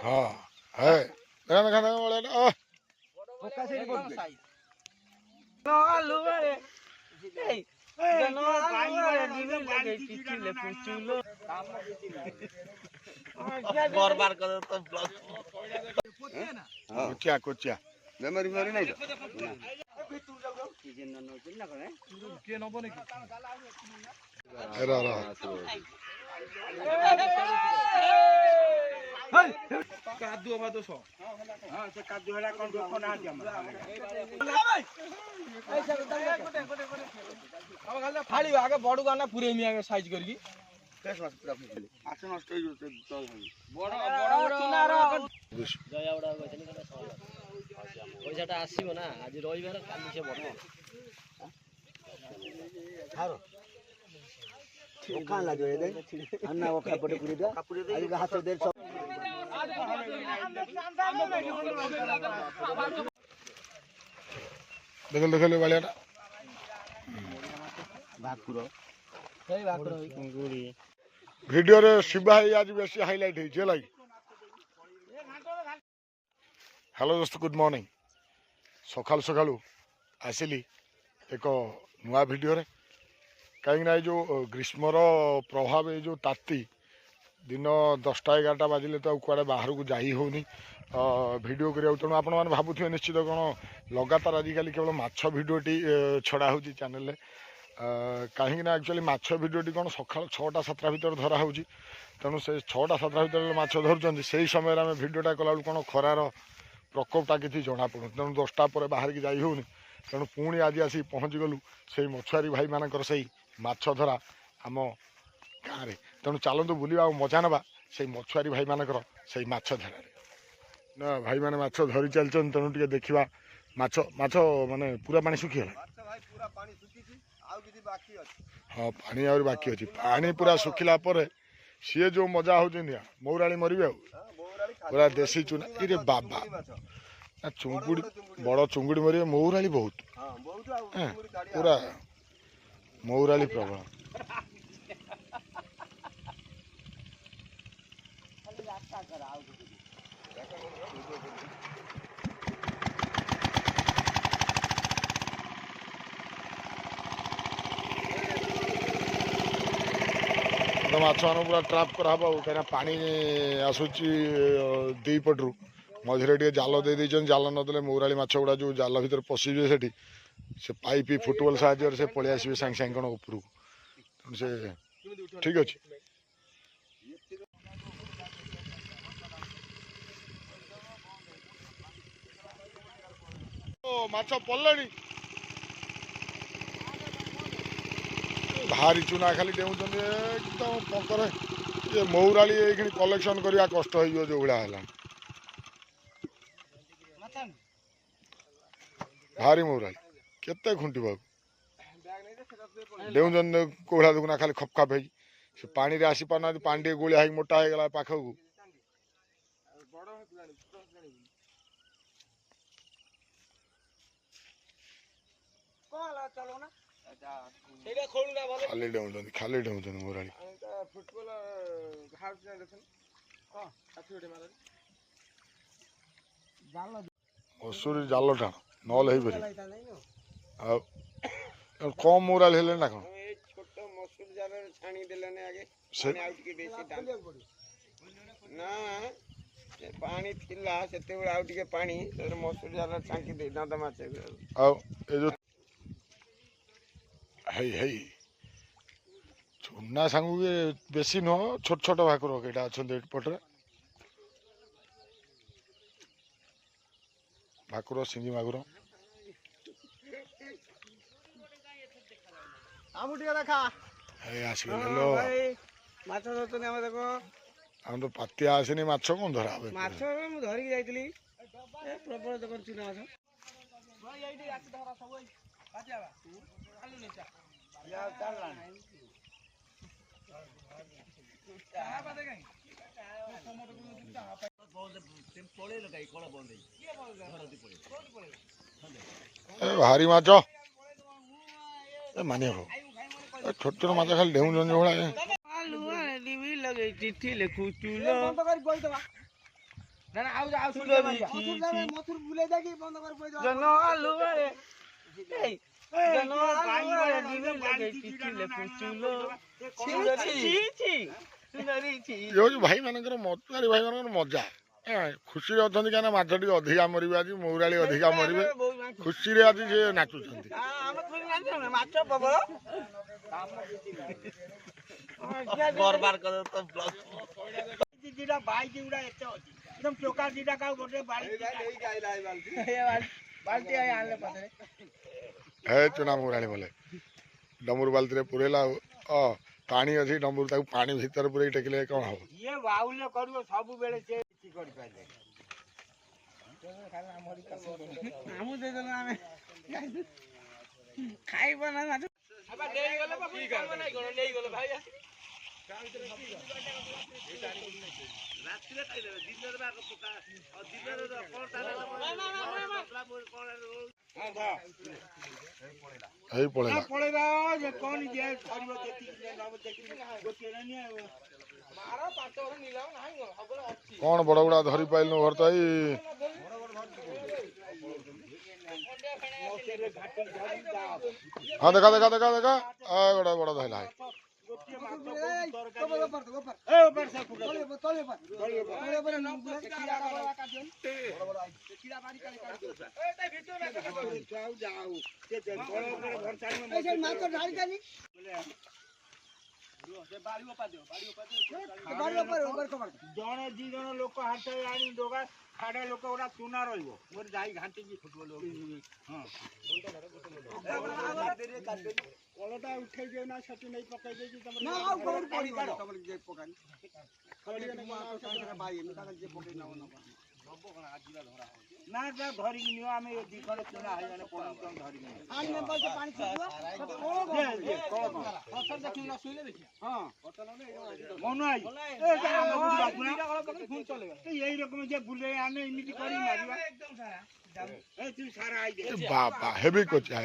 हाँ है देखा देखा देखा वाले आ बर्बाद कर तो कुचिया कुचिया मेमोरी मेमोरी नहीं रा रा कादुआ बादो सो हां से कादुआ हेला कोन दुख ना दिया अब गल्ला फाड़ी आगे बडु गाना पुरे मी आगे साइज करकी केस मास पूरा फुले आसे नष्ट हो जते तो बड़ बड़ चुनार जयावडा गइसनि कता सल पैसाटा आसीबो ना आज रविवार काली से बढ्छ हारो ओखान लाग्यो हेदै अन्ना ओखा पटे पुरी दियो आज हाथ दे सब देखल देखल वाले भाकुरो सही भाकुरो कुंगुरी वीडियो रे शिवा ही आज बेसी हाईलाइट है जे लागी हेलो दोस्त गुड मॉर्निंग सकाल सकालू आसिली एक नुआ वीडियो रे कहीं ना जो ग्रीष्मर प्रभाव ये जो ताती दिन 10टा 11टा बाजिले तो कुआड़े बाहर को जाई होनी वीडियो करिया तेणु आपण मैंने भावुवे निश्चित कौन लगातार आजिकल केवल माछ भिडटी छड़ा हो चैनल कहीं एक्चुअली माछ भिडटी कौन सका 6टा 7टा भितर धरा हो तेणु से 6टा 7टा भितर माछ धरुंच से समय आम भिडटा कला कौन खरार प्रकोपटा किसी जना पड़ू तेणु 10टा पर बाहर की जाई होनी तेणु पुणी आज आसी पहुँची गलु से मछुआरी भाई मानकर से माछ धरा आम गाँव में तेणु चलतु बुलवा मजा नवा से मछुआरी भाई मानकर से माछ धरा ना भाई मैंने माछ धरी चलते तेणु टे देखा माछ माछ माने पूरा पानी सुखीगला हाँ पानी आ बाकी अच्छी पानी पूरा सुखिला सी जो मजा हो मौराली मरबे पूरा देसी चुना ये बाबा चुंगुड़ी बड़ चुंगुड़ी मरबे मौराली बहुत पूरा मौराली प्रबल माछ मान पूरा ट्राप करा कहीं पानी आसूची दी पटू मझे टे जाल दे जाल नदेले मौराली माछ गुड़ा जो जाल भर पशिजे से पाइप फुटबॉल साहाଯ୍य से पलि आसवे सांगे सांगे कौन उपरू से ठीक अच्छे माछ पड़े भारी चुना खाली डेऊँ एकदम पंकर ये मौराली ये कलेक्शन करवा कष्ट हो जो भाया है भारी मौराली केते खुंटी बाबू डेऊँ कौड़ा देखुना खाली खपखाप है से पानी रे आसी पाना पानी टे गोलिया मोटा हो गला पाखक खाली डेऊँ मौराली मसूरी जाल टाण नल कम मौराली हेले ना कौन पानी थिला सेते बेला आउ टिके पानी मसूर जाल छांकी दे दांत माछ आ जो है चुना सांगू बेसी नुह छोट छोट भाकुर कईटा अच्छा पटे भाकुर सिंगी मागुर आसगलो माछ धरतनी हम देखो हम तो पातिया आसनी माछ कौन धरा माछ मु धरिक जाइतली ए प्रबल देखो चुना माछ भाई एइडी आछि धरा सब पातिया आलू नेचा या चालला चाहा बादे काई टमाटो को चाहा बोल तेम पळे लगाई कोला बोल दे के बोल घरती पळे ए भारी माछ ए माने हो छोट छोट माछ खाली डेऊँ जन जोड़ा आलू डिमी लगे चिट्ठी लिखु चुलो बंद कर बोल दवा ନା ନା ଆଉ ସୁଲେ ମଥୁର ବୁଲେଇ ଦେଇକି ବନ୍ଦ କରି ପଇ ଦବା ଜନ ଆଲୁ ରେ ଏଇ ଜନ ଆଲୁ ରେ ଦିନେ ଲଗେଇ ପିଟିଲେ ପୁଚୁଲୋ छी छी ସୁନ୍ଦରୀ छी ଇଏ ହେଉଛି ଭାଇମାନଙ୍କର ମତୁଆରୀ ଭାଇମାନଙ୍କର ମଜା ଖୁସିରେ ଅଛନ୍ତି କାହିଁକିନା ମାଛ ଟିକେ ଅଧିକା ମରିବେ ଆଜି ମହୁରାଳି ଅଧିକା ମରିବେ ଖୁସିରେ ଆଜି ସେ ନାଚୁଛନ୍ତି ଆମେ ଖୁସି ନାଚୁ ନା ମାଛ ପ୍ରବଳ बर्बाद कर तो ब्लॉग ଦିଟା ବାଇକ ଗୁଡା ଏତେ ଅଛି एकदम ଟୋକା ଦିଟା କାଉ ଗୋଟେ ବାଲ୍ଟି ନେଇକି ଆଇଲା ଏ ବାଲ୍ଟି ଆଣିଲେ ପାଖରେ ହେ ଚୁନା ମହୁରାଳି ବୋଲେ ଡମ୍ବୁରୁ ବାଲ୍ଟିରେ ପୁରେଇଲା ପାଣି ଅଛି ଡମ୍ବୁରୁ ତାକୁ ପାଣି ଭିତରେ ପୁରେଇ ଟେକିଲେ କ'ଣ ହବ ଇଏ ବାଉଲେ କରିବ ସବୁବେଳେ ସେ କିଛି କରିପାରିଲେ ଆମକୁ ଦେଇଦେଲୁ ଆମେ ଖାଇବ ନା ନେଇଗଲେ ନେଇଗଲେ ଭାଇ ରାତିରେ ଖାଇଦେବେ ଦିନରେ ବା ଦିନରେ ହେଇ ପଳେଇଲା ପଳେଇବା ଯେ କ'ଣ ଯେ କରିବ ଯେତିକି ନବ ଯେତିକି ଗୋଟିଏ ନିଏ ମାର 5 ବର୍ଷ ନିଲାମ ନାହିଁ ସବୁବେଳେ ଅଛି କ'ଣ ବଡ଼ ଗୁଡ଼ା ଧରି ପାଇଲୁ ଘର ତ ଏଇ ହଁ ଦେଖା ଦେଖା ଦେଖା ଦେଖା ଗୋଟେ ବଡ଼ ଧଇଲା ଜଣେ ଦି ଜଣ ଲୋକ ହାତ ଆଣି ଡୋଗା ସାଢେ ଲୋକ ଗୁଡା ଚୁନା ରହିବ ମୋର ଯାଇ ଘାଣ୍ଟିକି ଫୁଟବଲ କଳଟା ଉଠେଇ ଦିଅ ନା ସେଠି ନେଇ ପକେଇ ଦେଇକି ନା ଧରିକି ନିଅ ଆମେ ଦି ଖଣ୍ଡ ଚୁନା ହେଇଗଲେ ଧରିକି ଏଇ ରକମ ଯେ ବୁଲେଇ ଆମେ ଏମିତି କରି ମାରିବା ସାରା ବାବା ହେବି କୋଚିଆ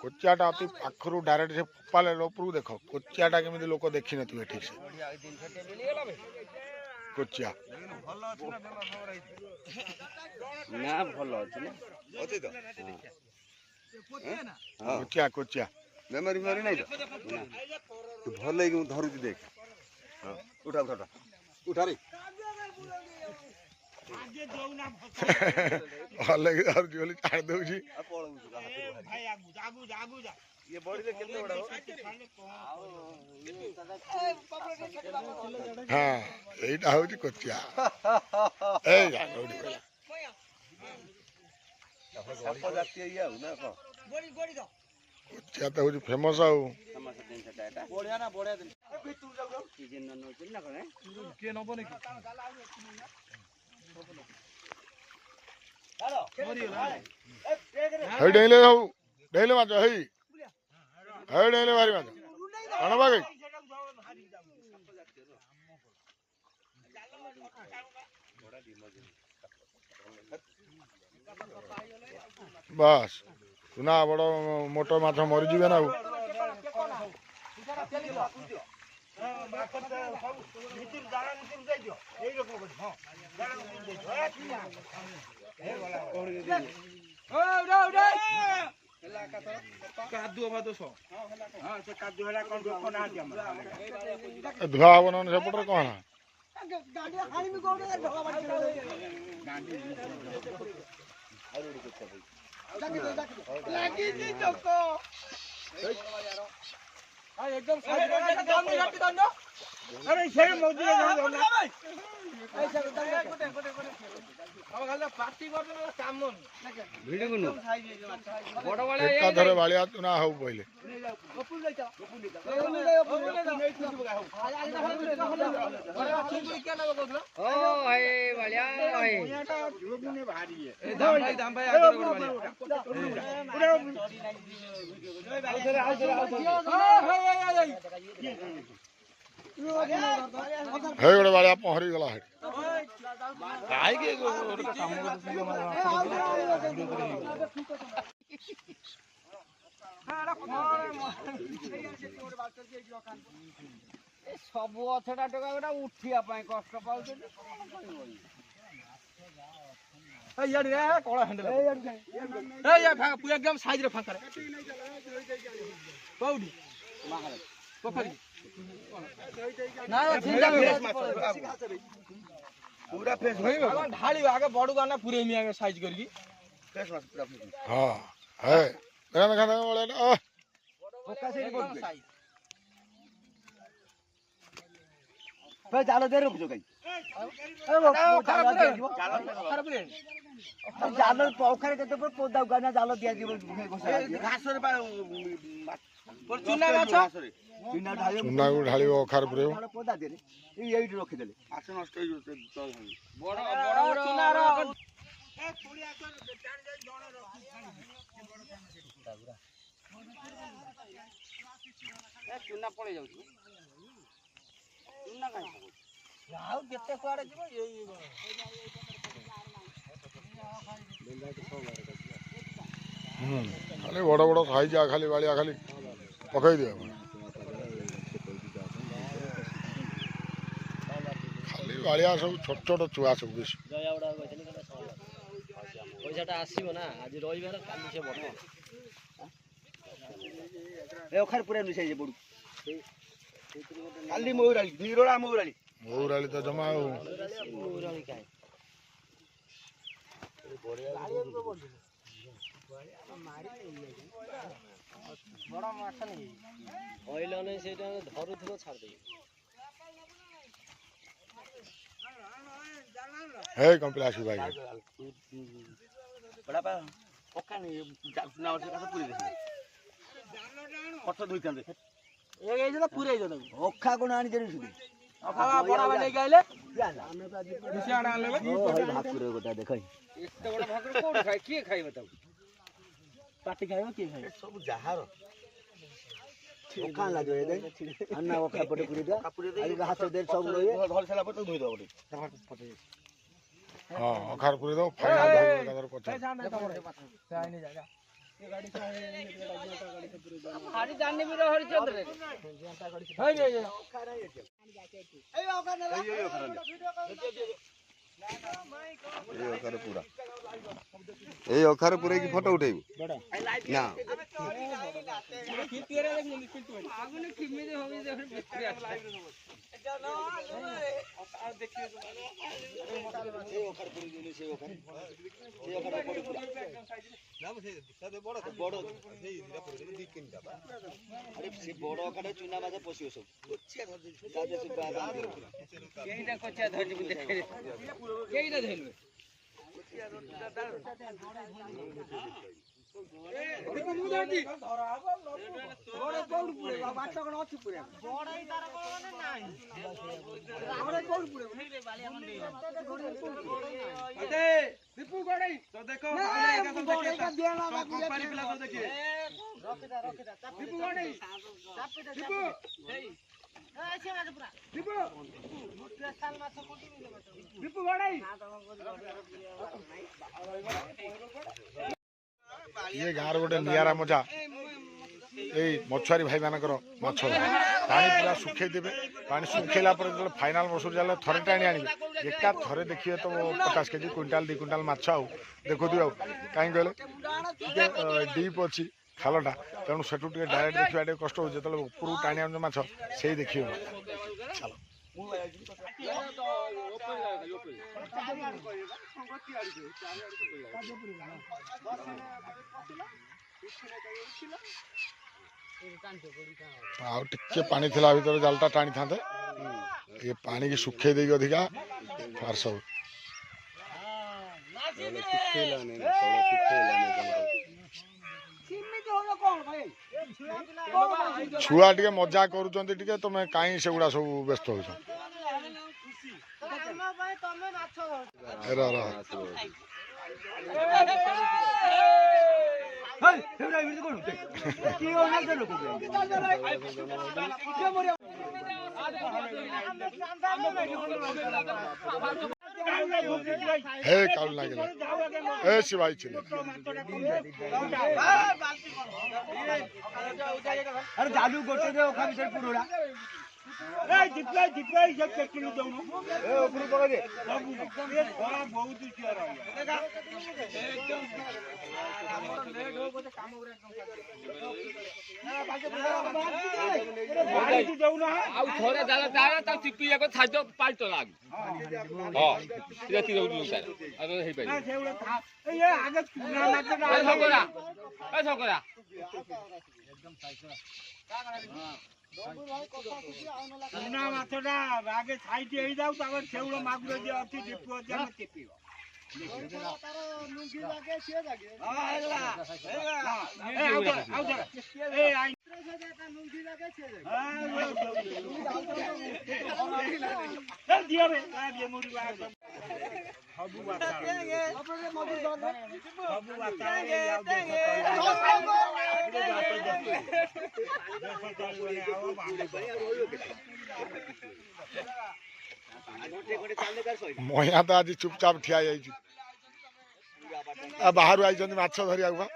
କୋଚିଆଟା ଅତି ପାଖରୁ ଡାଇରେକ୍ଟ ସେ ଫୋପାଲେ ଉପରକୁ ଦେଖ କୋଚିଆଟା କେମିତି ଲୋକ ଦେଖିନଥିବେ ଠିକ ସେ କୋଚିଆ ନା ଭଲ ଅଛି ନା ଅଛି ତ କୋଚିଆ କୋଚିଆ ବେମାରୀ ଫେମାରୀ ନାହିଁ ତ ଭଲ ହେଇକି ମୁଁ ଧରୁଛି ଦେଖ ଉଠା ଉଠା ଉଠା ଉଠାରେ ଭଲକି ଧରୁଛି ବୋଲି ଛାଡ଼ି ଦଉଛି ଇଏ ବଢିଲେ କେତେ ବଡ ହଁ ଏଇଟା ହଉଛି କୋଚିଆ ଏଇ ସାପ ଜାତୀୟ ଇଏ ଆଉ ନା କଣ କୋଚିଆ ତ ହଉଛି ଫେମସ୍ ଆଉ ବଢିଆ ନା ବଢିଆ କିଏ ନବନି କି ହେଇ ଡେଇଁଲେ ସବୁ ଡେଇଁଲେ ମାଛ ହେଇ ଡେଇଁଲେ ଭାରି ମାଛ କଣ ବାଗେଇ ବାସ୍ ସୁନା ବଡ଼ ମୋଟ ମାଛ ମରିଯିବେ ନା ଆଉ ଧୁଆ ହବ ନହେଲେ ସେପଟରେ କ'ଣ ଏକାଥରେ ବାଳିଆ ଚୁନା ହଉ ପଇଲେ ହେଇ ଗୋଟେ ବାଳିଆ ପହଁରି ଗଲା ହେଠି ସବୁ ଅଛଟା ଟୋକା ଗୋଟା ଉଠିବା ପାଇଁ କଷ୍ଟ ପାଉଛନ୍ତି। କଳା ହ୍ୟାଣ୍ଡେଲ ପୁରା ଏକଦମ ସାଇଜରେ ଫାଙ୍କାରେ କୋଉଠି ପୋଖରୀ ପୁରା ଫ୍ରେଶ ଢାଳିବ ଆଗେ ବଡକୁ ଆନା ପୁରେଇମି ଆଗେ ସାଇଜ କରିକି ଫ୍ରେଶ ମାଛ ପୁରା ଫ୍ରେଶ। ହଁ ହେ ଦେଖା ଦେଖା ଦେଖା ବଳିଆ ଜାଲ ଦେଇ ରଖୁଛ କାଇଁ? ଜାଲ ପଖାରେ କେତେ ପୋଦାକୁ କାହିଁକି ଜାଲ ଦିଆଯିବ ଘାସରେ ଚୁନା ମାଛ ଚୁନାକୁ ଢାଳିବ ଅଖାରେ ପୁରେଇବ। ପୋଦା ଦେଲେ ଏଇଠି ରଖିଦେଲେ ମାଛ ନଷ୍ଟ ହେଇଯିବ। ବଡ ଚୁନାର ଚୁନା ପଳେଇ ଯାଉଛି ଚୁନା କାଇଁ ଆଉ କେତେ କୁଆଡେ ଯିବ ଖାଲି ବଡ଼ ବଡ଼ ସାଇଜ ଖାଲି ବାଳିଆ ଖାଲି ପକେଇ ଦିଅ ଖାଲି ବାଳିଆ ସବୁ ଛୋଟ ଛୋଟ ଛୁଆ ସବୁ ବେଶୀ। ପଇସାଟା ଆସିବ ନା ଆଜି ରବିବାର କାଲି ସେ ବଢ ଅଖାରେ ପୁରା ମିଶାଇছে ପଡୁ କାଲି ମହୁରାଳି ନିରୋଳା ମହୁରାଳି ମହୁରାଳି ତ ଜମା ଆଉ ବଡ ମାଛ ନେଇ କହିଲ ନାଇଁ ସେଇଟା ଧରୁଥିବ ଛାଡ଼ିଦେବି। ହେ କମ୍ପିଲା ଆସିବ ଭାଇ ପକାନି ଚୁନା ମାଛ କାଠ ପୁରେଇ ଦେଇଥିଲେ କଠ ଧୋଇଥାନ୍ତେ। ପୁରେଇ ଦେ ଅଖା କଣ ଆଣିଦେଲି ସୁଧି ବଡ ନେଇକି ଆଇଲେ ଭାକୁର ଗୋଟା ଦେଖ ଏତେ ବଡ ଭାକୁର କୋଉଠି ଖାଏ କିଏ ଖାଇବ ତାକୁ ପାଟି ଖାଇବ କିଏ ଖାଇବ ସବୁ ଯାହାର ଅଖା ଲାଗିବ ଆନା ଅଖା ପଟେ ପୁରେଇ ଦିଅ ହାତ ଦେଇ ସବୁ ରହିବେ ଧରି ସାରିଲା ପରେ ଧୋଇଦବ ଗୋଟେ। ହଁ ଅଖାରେ ପୁରେଇ ଦବ ଫାଇନାଲ ଧରିବ ପଛରେ। ଏଇ ଅଖାରେ ପୁରେଇକି ଫଟୋ ଉଠେଇବୁ ନା ବଡ ଅଖାରେ ଚୁନା ମାଛ ପଶିବ ସବୁ ଇଏ ଗାଁର ଗୋଟେ ନିଆରା ମଜା ଏଇ ମଛୁଆରୀ ଭାଇମାନଙ୍କର ମାଛ ପାଣି ପୁରା ଶୁଖେଇଦେବେ। ପାଣି ଶୁଖେଇଲା ପରେ ଯେତେବେଳେ ଫାଇନାଲ ମସୁରୀ ଜାଲ ଥରେ ଟାଣି ଆଣିବେ ଏକା ଥରେ ଦେଖିବେ ତ 50 କେଜି କୁଇଣ୍ଟାଲ 2 କୁଇଣ୍ଟାଲ ମାଛ ଆଉ ଦେଖୁଥିବେ ଆଉ କାହିଁକି କହିଲେ ଟିକେ ଡିପ୍ ଅଛି ଖାଲଟା ତେଣୁ ସେଠୁ ଟିକେ ଡାଇରେକ୍ଟ ଦେଖିବା ଟିକେ କଷ୍ଟ ହେଉଛି। ଯେତେବେଳେ ଉପରକୁ ଟାଣି ଆଣୁଛନ୍ତି ମାଛ ସେଇ ଦେଖିବେ ଚାଲ ଆଉ ଟିକେ ପାଣି ଥିଲା ଭିତରେ ଜାଲଟା ଟାଣିଥାନ୍ତେ ଏ ପାଣିକି ଶୁଖେଇ ଦେଇକି ଅଧିକା ଫାର୍ସ ହବ। ଛୁଆ ଟିକେ ମଜା କରୁଛନ୍ତି ଟିକେ ତମେ କାହିଁ ସେଗୁଡା ସବୁ ବ୍ୟସ୍ତ ହଉଛ। हे काल लागला ए शिवाई चले अरे जादू गोटे दे ओखा भीतर पुरोड़ा ଆଉ ଥରେ ଦାଦା ଦାଦା ତାକୁ ଚିପି ଯାକ ଛାଡି ପାଲ୍ଟ ଲାଗ ହଁ ରାତି ଦଉଛୁ ସାର୍ ଆଉ ହେଇପାରିବ ଶଙ୍କରା ଚୁନା ମାଛଟା ଆଗେ ସାଇଟ୍ ହେଇଯାଉ ତାପରେ ଶେଉଳ ମାଗୁର ଯିଏ ଅଛି ଦୀପୁ ଅଛି ଆମେ ଚିପିବ ମହିଆ ତ ଆଜି ଚୁପଚାପ ଠିଆ ହେଇଯାଇଛି ବାହାରୁ ଆଇଛନ୍ତି ମାଛ ଧରିବାକୁ ବା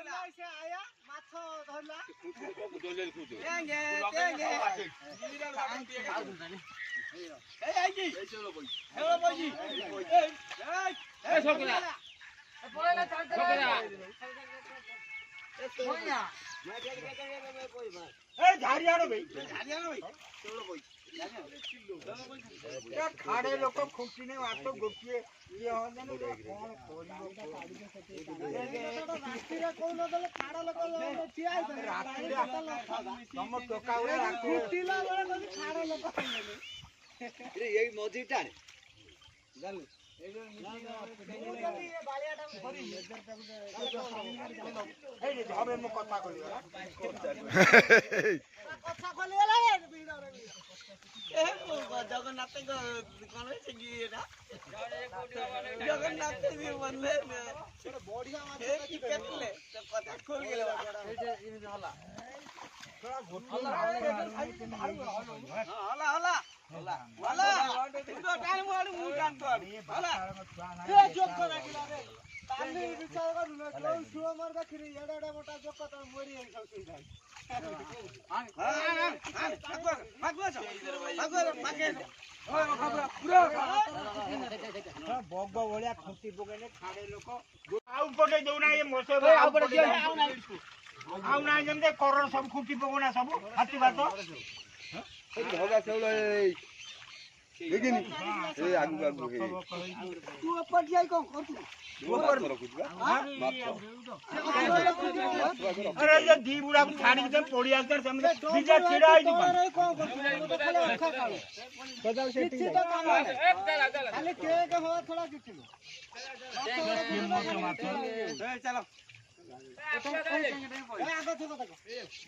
ଖାଡେ ଲୋକ ଖୁଣ୍ଟିନେ ମାଛ ଗୋଟିଏ ଇଏ ମଝି ଟାଣେ ମୁଁ କଥା କହିବି ଜଗନ୍ନାଥଙ୍କ କଣ ଜଗନ୍ନାଥ ବି ବନଲେ କଥା ଖୋଲିଗଲା ବଗ ଭଳିଆ ଖୁଣ୍ଟି ପକେଇଲେ ଖାଡେ ଲୋକ ଆଉ ପଟେ ଦଉନା ଏ ମୋଷ ଆଉ ନାହିଁ ଯେମିତି କର ସବୁ ଖୁଣ୍ଟି ପକଉନା ସବୁ ହାତୀ ଭାତ ଧଗା ଚାଉଳ ଦେଖିନି ଏ ଆଗକୁ ଆଗକୁ ତୁ ଏପଟେ ଯାଇ କଣ କରୁଛୁ अरे ये दी बुढ़ा को छाड़ी के पड़ी आकर हमने बीजा छिड़ा आई खाली केक हो थोड़ा किलो चलो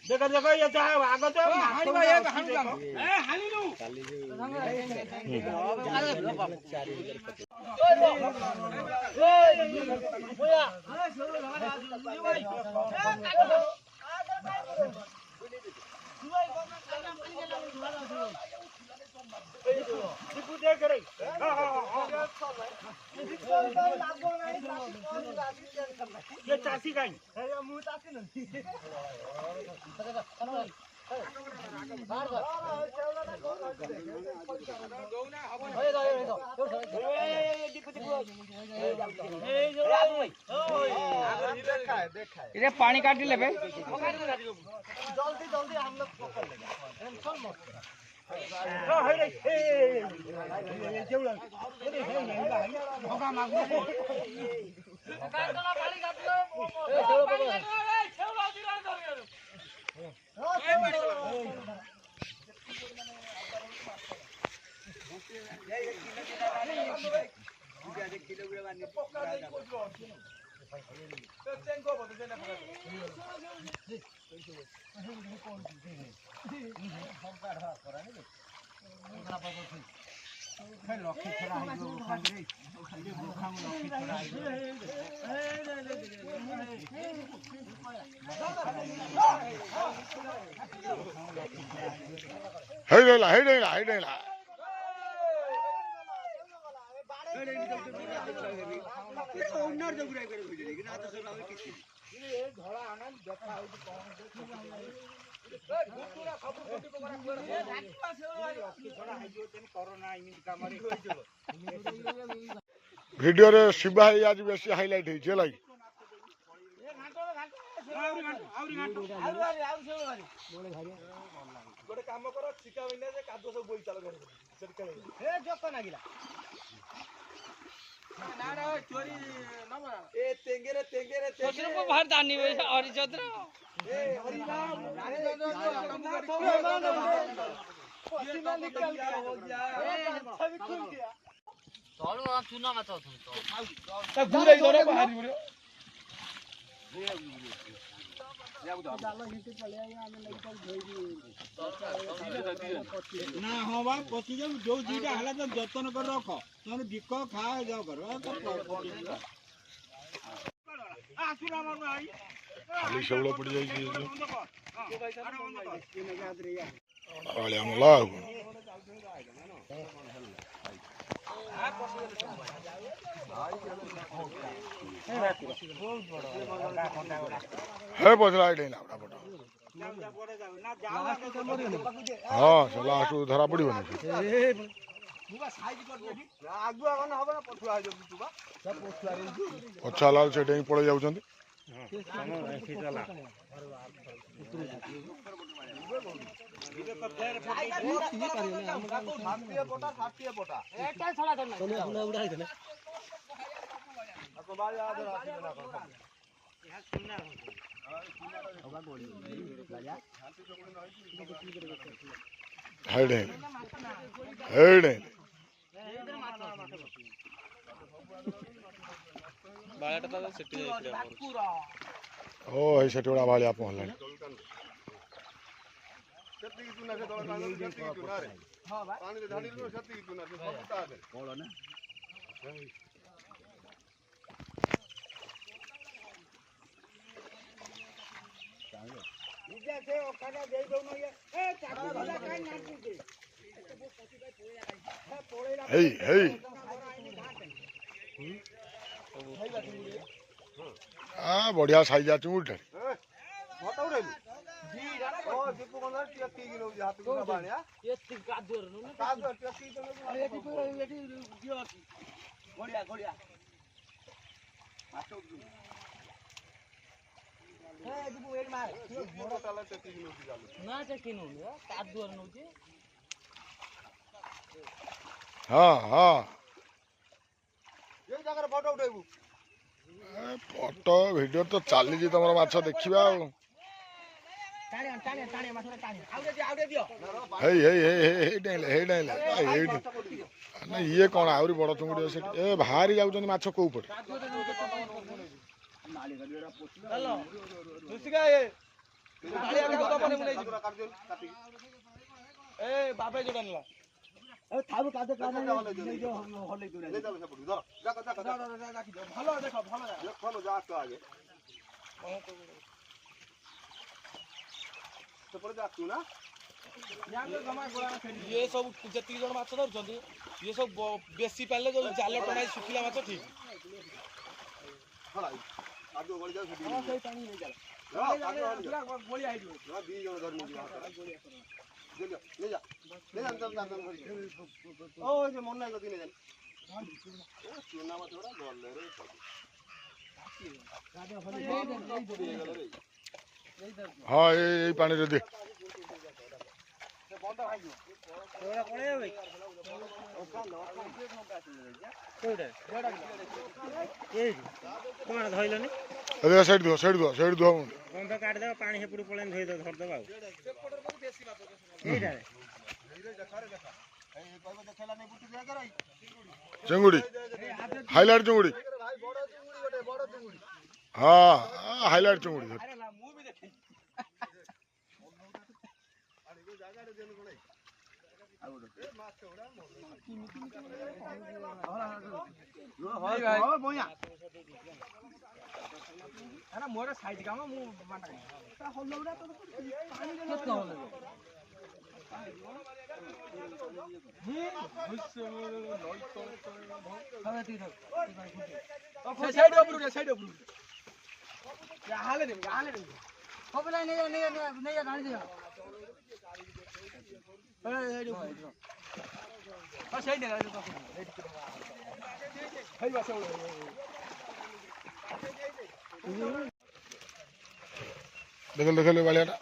देखो देखो ये चाहे आगो तो हाड़ी भाई एक हाड़ी ए हाड़ी नु ये चासी का मुंह चासी नहीं इधर पानी काट ले बे जल्दी जल्दी हम लोग पकड़ लेंगे टेंशन मत ହେଇଲା ভিডিও রে শিবা ভাই আজ বেশি হাইলাইট হইছে লাগি ଗୋଟେ କାମ କର ଚିକା ବିନା ଯେ କାଦୁଅ ସବୁ ବୋଇ ଚାଲ ଘରେ ସେଠି ଖେଳେ ଏ ଜକ ନାଗିଲା ନା ନା ଚୋରି ନବ ଏ ତେଙ୍ଗେରେ ତେଙ୍ଗେରେ ତେଙ୍ଗେରେ को बाहर दानी वे हरिचंद्र ए हरिराम पसीना निकल गया हो गया अच्छा भी खुल गया तोड़ चुना मत तुम तो पूरा इधर बाहर बोले ना हाँ बा पची जब जो जीटा हला तो जतन कर रख तुम बिक खा जाओ कर आसुरा मार भाई ଖାଲି ଶେଉଳ ପଡ଼ି ଯାଇଛି ଆଳିଆ ମଲା ଆଉ ହେ ପଚଲା ଏଇଟା ଲାଉଡ଼ା ପଟ ହଁ ସେ ଲାଷ୍ଟ ଧରା ପଡ଼ିବନି ପଛା ଲାଲ ସେଠି ହିଁ ପଳେଇ ଯାଉଛନ୍ତି ଓ ଏଇ ସେଠି ଗୁଡ଼ା ବାଳିଆ ପହଞ୍ଚିଲାଣି ହେଇ ହେଇ ବଢିଆ ସାଇଜ ଅଛି ଗୋଟେ ହଁ ହଁ ଫଟୋ ଭିଡ଼ିଓ ତ ଚାଲିଛି ତମର ମାଛ ଦେଖିବା ଆଉ ହେଇ ହେଇ ହେଇ ହେଇ ଡେଇଁଲେ ହେଇ ଡେଇଁଲେ ନା ଇଏ କ'ଣ ଆହୁରି ବଡ଼ ଚୁଙ୍ଗୁଡ଼ି ସେଠି ଏ ବାହାରି ଯାଉଛନ୍ତି ମାଛ କୋଉ ପଟେ ये सब जति जन माछ धरुଛନ୍ତି ये सब बेसी पाले जो जाल टणाई सुखिला माछ ठीक ହଁ ଏଇ ପାଣିରେ ଦେ ସେଇଠି ଧୁଅ ସେଇଠି ଧୁଅ ସେଇଠି ଧୁଅ ବନ୍ଧ କାଟିଦେବା ପାଣି ସେପଟୁ ପଳେଇ ଧରିଦେବା ଆଉ ଚିଙ୍ଗୁଡ଼ି ହାଇଲାଇଟ୍ ଚିଙ୍ଗୁଡ଼ି ହଁ ହାଇଲାଇଟ୍ ଚିଙ୍ଗୁଡ଼ି मोर साइड काम मु দেখল দেখলে বালিয়াটা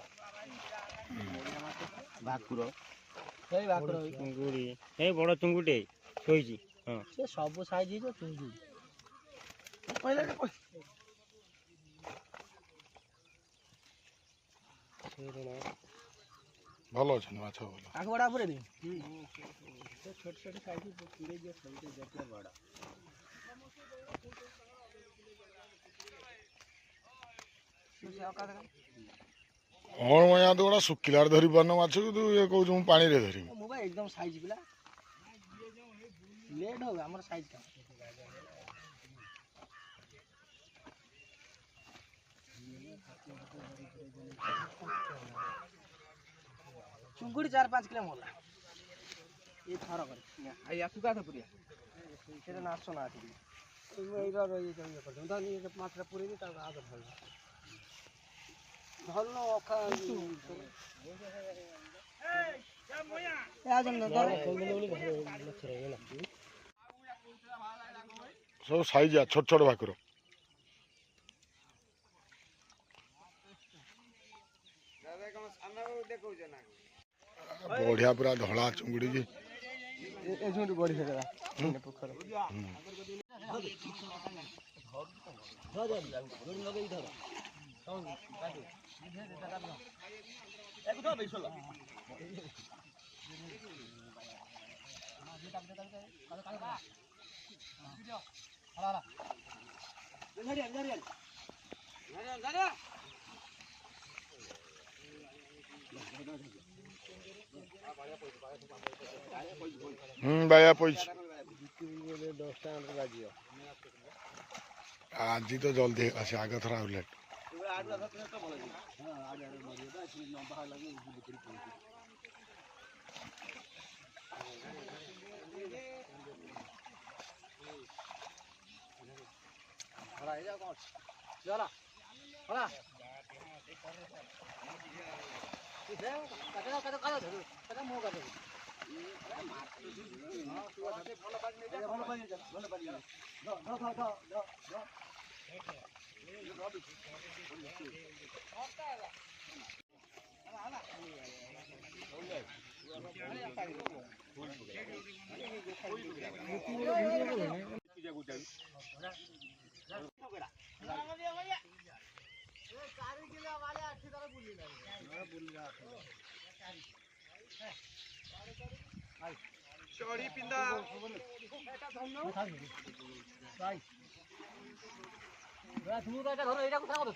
ଭାକୁର ଚୁଙ୍ଗୁଡ଼ି ଏଇ ବଡ଼ ଚୁଙ୍ଗୁଡ଼ି ଶୋଇଛି ହଁ ସେ ସବୁ ସାଇଜ୍ ହେଇଯିବ ଚୁଙ୍ଗୁଡ଼ି ଭଲ ଅଛନ୍ତି ମାଛ ଭଲ ତାକୁ ବଡ଼ା ପୁରେଇ ଦେ ଛୋଟ ଛୋଟ ସାଇଜ ପୁରେଇ ଦିଅ ସବୁଠୁ ଯେତେ ବଡ଼ କ'ଣ ମୟା ତ ଗୋଟା ଶୁଖିଲାରେ ଧରି ପାରୁନ ମାଛକୁ ତୁ ଇଏ କହୁଛୁ ମୁଁ ପାଣିରେ ଧରିବି ମୁଁ ବା ଏକଦମ ସାଇଜ୍ ପିଲା ଲେଟ୍ ହଉ ଆମର ସାଇଜ୍ କାମ ଚୁଙ୍ଗୁଡ଼ି 4-5 କିଲୋ ମଲା ଏ ଥର କରି ୟାକୁ କାଠ ପୁରିଆ ସେଟା ନାଶ ନା ଆସିବି ଏଇଟା ରହିଯାଇଛି ମାଛଟା ପୁରେଇକି ତାକୁ ଆଗ ଧରିବ ଧରୁନ ଅଖା ସବୁ ସାଇଜିଆ ଛୋଟ ଛୋଟ ଭାକୁର ବଢିଆ ପୁରା ଧଳା ଚୁଙ୍ଗୁଡ଼ି କି ବାୟା ପଇଛି ଆଜି ତ ଜଲ୍ଦି ଆସି ଆଗ ଥର ଆଉ ଲେଟ୍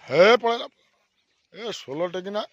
ହେ ପଳେଇଲା ଏ 16 ଟେକିନା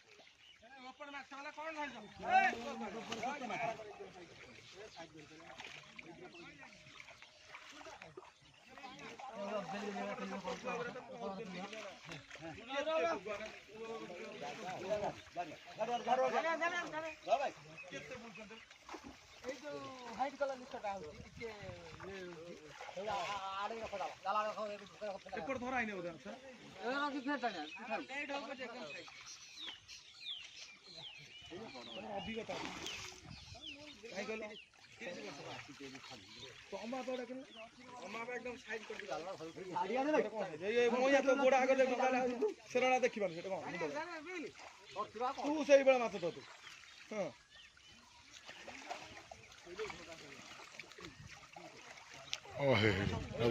ଓ ହେ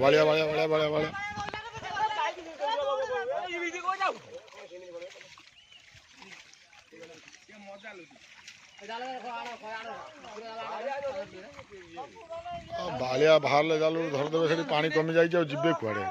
ବାଳିଆ ବାଳିଆ ବାଳିଆ ବାଳିଆ ବାଳିଆ ବାଳିଆ ବାହାରିଲେ ଜାଲୁ ଧରିଦେବେ ସେଠି ପାଣି କମି ଯାଇଛି ଆଉ ଯିବେ କୁଆଡେ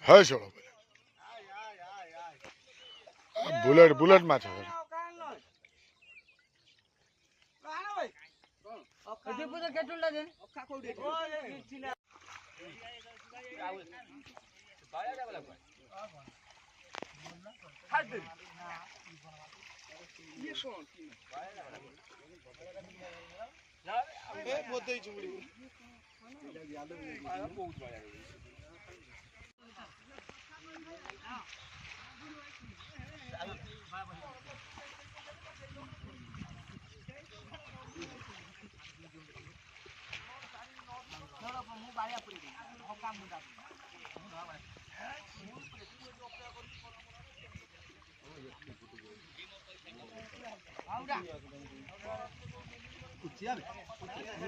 ହେ ଶୋଳ ବୁଲେଟ ବୁଲେଟ ମାଛ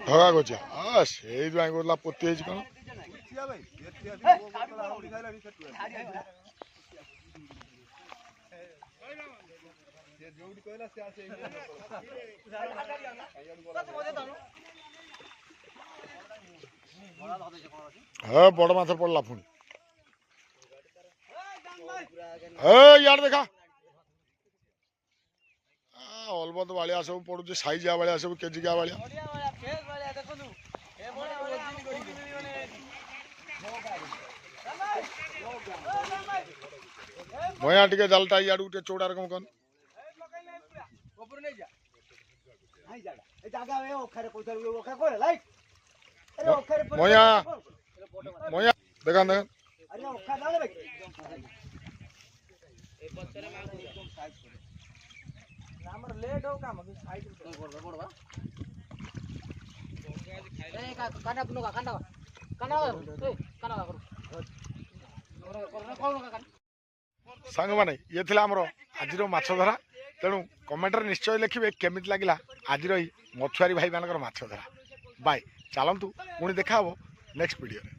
ଧଗା ଗଛା ସେଇଥିପାଇଁ କହୁଥିଲା ପୋତି ହେଇଛି କ'ଣ হ্যাঁ বড় মাছ পড়লা পুଣି ইয়ার দেখা অলবତ ବାଳିଆ ସବୁ ପଡୁଛି ସାଇଜିଆ ବାଳିଆ ସବୁ କେଜିକିଆ ବାଳିଆ ଭୟା ଟିକେ ଜାଲଟା ଇଆଡୁ ଟିକେ ଚଉଡା ରକମ କନ ଭୟା ଭୟା ଦେଖା ଦେଖା ସାଙ୍ଗମାନେ ଇଏ ଥିଲା ଆମର ଆଜିର ମାଛ ଧରା ତେଣୁ କମେଣ୍ଟରେ ନିଶ୍ଚୟ ଲେଖିବେ କେମିତି ଲାଗିଲା ଆଜିର ଏଇ ମଛୁଆରୀ ଭାଇମାନଙ୍କର ମାଛ ଧରା ବାଏ ଚାଲନ୍ତୁ ପୁଣି ଦେଖା ହବ ନେକ୍ସଟ ଭିଡ଼ିଓରେ।